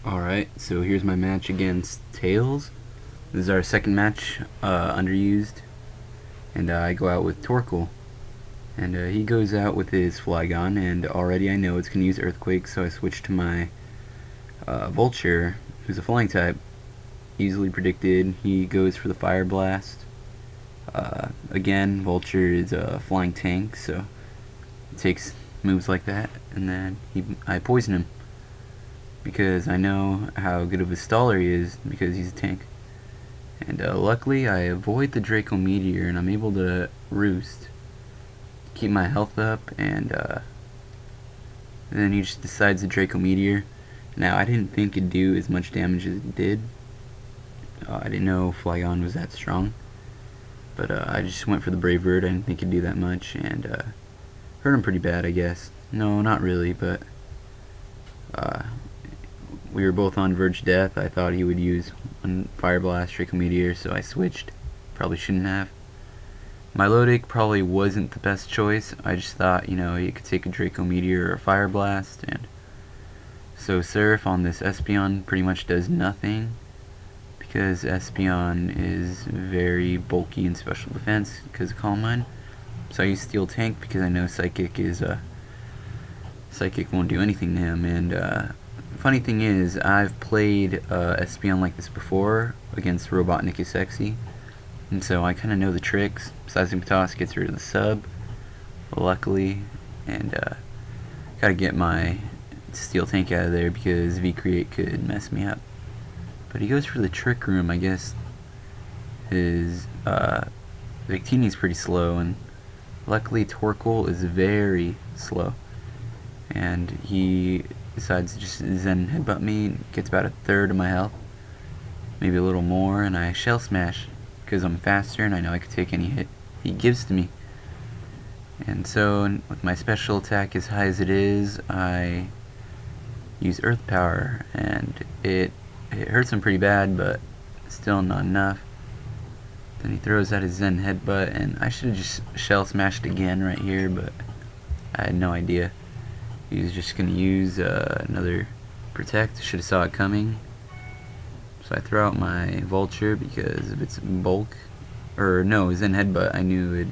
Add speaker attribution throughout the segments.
Speaker 1: Alright, so here's my match against Tailssss. This is our second match, underused, and I go out with Torkoal. And he goes out with his Flygon, and already I know it's going to use Earthquake, so I switch to my Vulture, who's a flying type. Easily predicted, he goes for the Fire Blast. Again, Vulture is a flying tank, so it takes moves like that, and then I poison him. Because I know how good of a staller he is because he's a tank. And luckily I avoid the Draco Meteor and I'm able to roost, keep my health up, and then he just decides the Draco Meteor. Now I didn't think it'd do as much damage as it did. I didn't know Flygon was that strong. But I just went for the Brave Bird. I didn't think it'd do that much, and hurt him pretty bad, I guess. No, not really, but we were both on verge of death. I thought he would use Fire Blast, Draco Meteor, so I switched. Probably shouldn't have. Milotic probably wasn't the best choice. I just thought, you could take a Draco Meteor or a Fire Blast, and so Surf on this Espeon pretty much does nothing because Espeon is very bulky in special defense because of Calm Mind. So I use Steel Tank because I know Psychic won't do anything to him. And funny thing is, I've played Espeon like this before against Robotnik is Sexy, and so I kind of know the tricks. Seismic Toss gets rid of the sub, luckily, and gotta get my Steel Tank out of there because V-Create could mess me up. But he goes for the Trick Room. I guess his Victini's pretty slow, and luckily Torkoal is very slow, and he decides to just Zen Headbutt me, gets about a third of my health, maybe a little more, and I Shell Smash because I'm faster and I know I could take any hit he gives to me. And so with my special attack as high as it is, I use Earth Power, and it hurts him pretty bad, but still not enough. Then he throws out his Zen Headbutt, and I should have just Shell Smashed again right here, but I had no idea. He was just going to use another Protect. Should have saw it coming. So I throw out my Vulture because of its bulk. Or no, Zen Headbutt, I knew it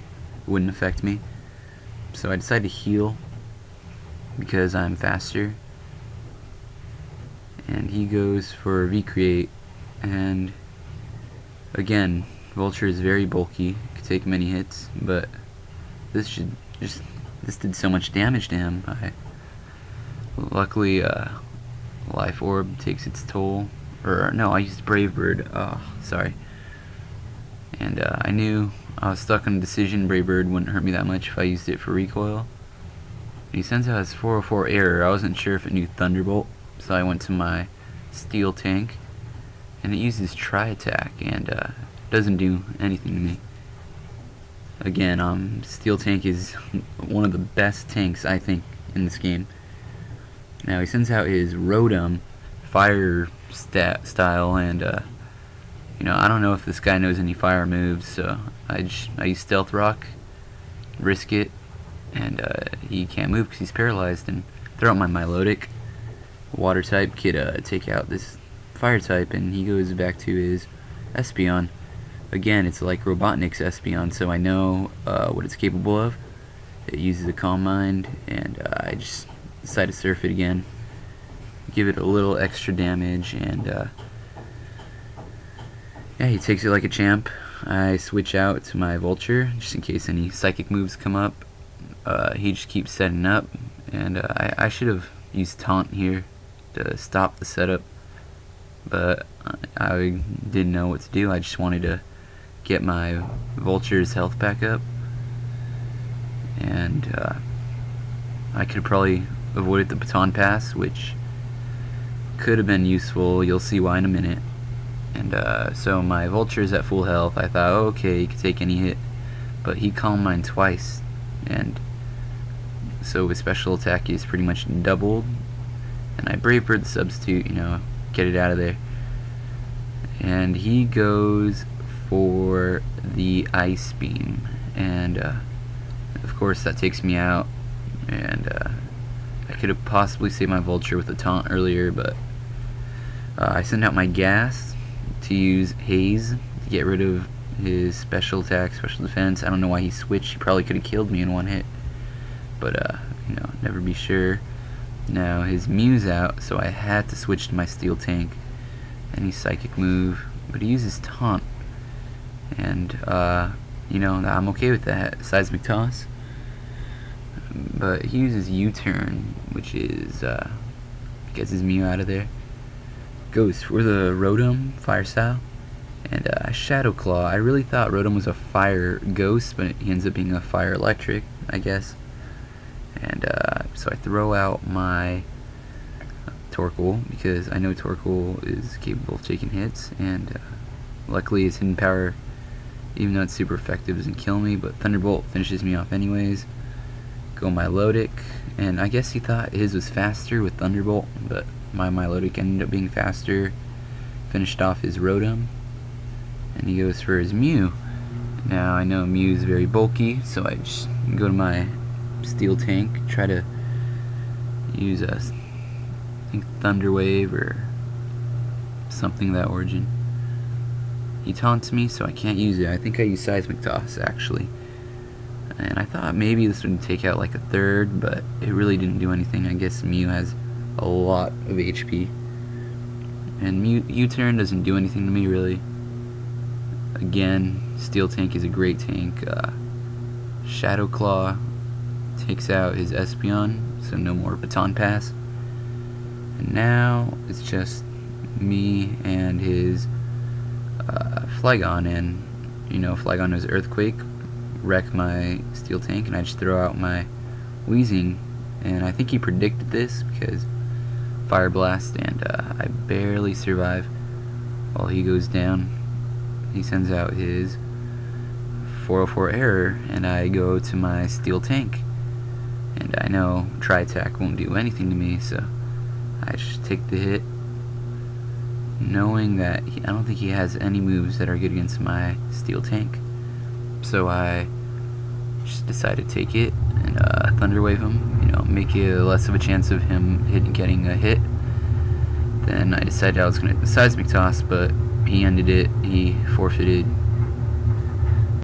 Speaker 1: wouldn't affect me. So I decided to heal because I'm faster. And he goes for V-Create, and again, Vulture is very bulky, could take many hits, but this did so much damage to him. Luckily, Life Orb takes its toll. Or no, I used Brave Bird. Oh, sorry. And I knew I was stuck on a decision. Brave Bird wouldn't hurt me that much if I used it for recoil. He sends out his 404 error. I wasn't sure if it knew Thunderbolt, so I went to my Steel Tank, and it uses Tri Attack, and doesn't do anything to me. Again, Steel Tank is one of the best tanks, I think, in this game. Now he sends out his Rotom Fire style, and I don't know if this guy knows any fire moves, so I use Stealth Rock, risk it, and he can't move because he's paralyzed, and throw out my Milotic. Water type could take out this fire type, and he goes back to his Espeon. Again, it's like Robotnik's Espeon, so I know what it's capable of. It uses a Calm Mind, and I just decide to Surf it again, give it a little extra damage, and yeah, he takes it like a champ. I switch out to my Vulture just in case any psychic moves come up. He just keeps setting up, and I should have used Taunt here to stop the setup, but I didn't know what to do. I just wanted to get my Vulture's health back up, and I could have probably avoided the Baton Pass, which could have been useful. You'll see why in a minute. And so my Vulture's at full health. I thought, oh, okay, he could take any hit, but he Calm Mind twice, and so his special attack is pretty much doubled. And I Brave Bird the substitute, get it out of there. And he goes for the Ice Beam, and of course that takes me out, and I could have possibly saved my Vulture with a taunt earlier, but I sent out my gas to use Haze to get rid of his special attack, special defense. I don't know why he switched. He probably could have killed me in one hit, but you know, never be sure. Now his Mew's out, so I had to switch to my steel tank. Any psychic move, but he uses taunt, and you know, I'm okay with that. Seismic toss, but he uses U-turn, which is gets his Mew out of there. Goes for the Rotom fire style, and Shadow Claw. I really thought Rotom was a fire ghost, but he ends up being a fire electric, I guess. And so I throw out my Torkoal, because I know Torkoal is capable of taking hits, and luckily his hidden power, even though it's super effective, doesn't kill me, but Thunderbolt finishes me off anyways. Go Milotic, and I guess he thought his was faster with Thunderbolt, but my Milotic ended up being faster. Finished off his Rotom, and he goes for his Mew. Now I know Mew is very bulky, so I just go to my steel tank, try to use a Thunder Wave or something of that origin. He taunts me, so I can't use it. I think I use Seismic Toss actually, and I thought maybe this would take out like a third, but it really didn't do anything. I guess Mew has a lot of HP, and U-turn doesn't do anything to me really. Again, steel tank is a great tank. Shadow Claw takes out his Espeon, so no more Baton Pass. And now it's just me and his Flygon, and you know, Flygon knows Earthquake, wreck my steel tank, and I just throw out my Weezing, and I think he predicted this because Fire Blast, and I barely survive while he goes down. He sends out his 404 error, and I go to my steel tank, and I know Tri-Attack won't do anything to me, so I just take the hit, knowing that I don't think he has any moves that are good against my steel tank. So I just decided to take it and Thunder Wave him, you know, make it less of a chance of him getting a hit. Then I decided I was going to hit the Seismic Toss, but he ended it. He forfeited